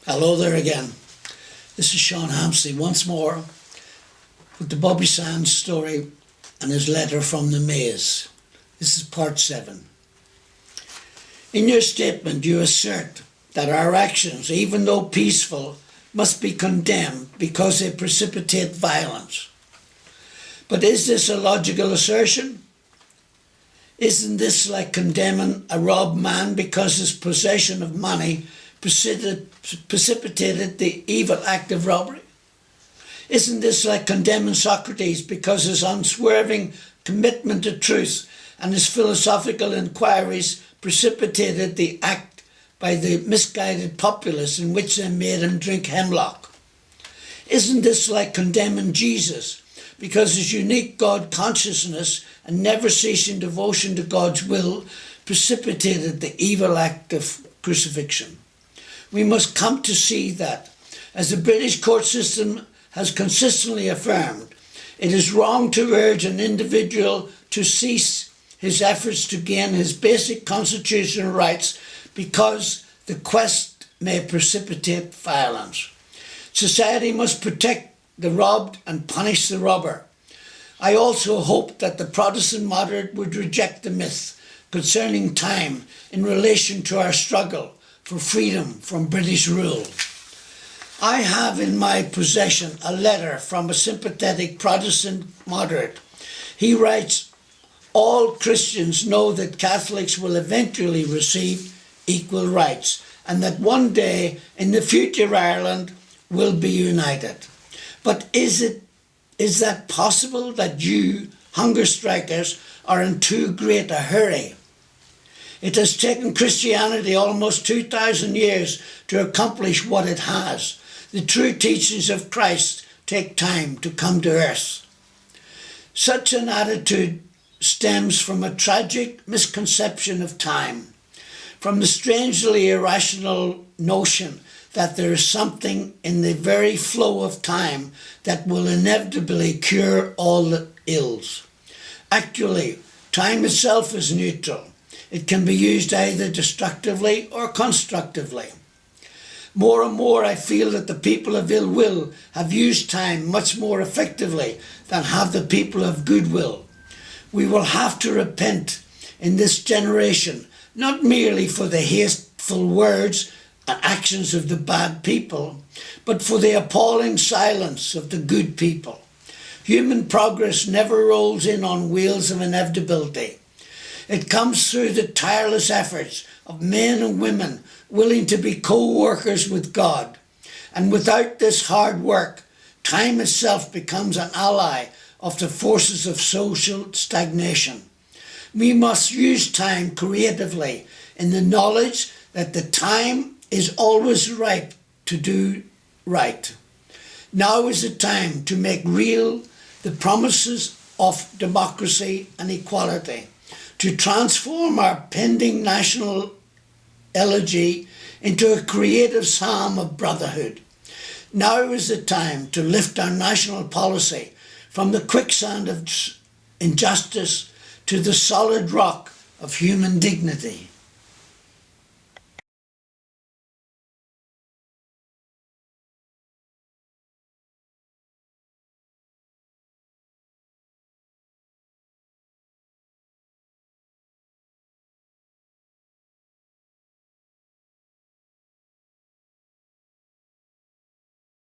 Hello there again. This is Sean Hampsley once more with the Bobby Sands story and his letter from the maze. This is part 7. In your statement you assert that our actions, even though peaceful, must be condemned because they precipitate violence. But is this a logical assertion? Isn't this like condemning a robbed man because his possession of money precipitated the evil act of robbery? Isn't this like condemning Socrates because his unswerving commitment to truth and his philosophical inquiries precipitated the act by the misguided populace in which they made him drink hemlock? Isn't this like condemning Jesus because his unique God consciousness and never-ceasing devotion to God's will precipitated the evil act of crucifixion? We must come to see that, as the British court system has consistently affirmed, it is wrong to urge an individual to cease his efforts to gain his basic constitutional rights because the quest may precipitate violence. Society must protect the robbed and punish the robber. I also hope that the Protestant moderate would reject the myth concerning time in relation to our struggle for freedom from British rule. I have in my possession a letter from a sympathetic Protestant moderate. He writes, "All Christians know that Catholics will eventually receive equal rights and that one day in the future Ireland will be united. But is that possible that you, hunger strikers, are in too great a hurry? It has taken Christianity almost 2,000 years to accomplish what it has. The true teachings of Christ take time to come to earth." Such an attitude stems from a tragic misconception of time, from the strangely irrational notion that there is something in the very flow of time that will inevitably cure all the ills. Actually, time itself is neutral. It can be used either destructively or constructively. More and more I feel that the people of ill will have used time much more effectively than have the people of goodwill. We will have to repent in this generation, not merely for the hasteful words and actions of the bad people, but for the appalling silence of the good people. Human progress never rolls in on wheels of inevitability. It comes through the tireless efforts of men and women willing to be co-workers with God. And without this hard work, time itself becomes an ally of the forces of social stagnation. We must use time creatively in the knowledge that the time is always ripe to do right. Now is the time to make real the promises of democracy and equality, to transform our pending national elegy into a creative psalm of brotherhood. Now is the time to lift our national policy from the quicksand of injustice to the solid rock of human dignity.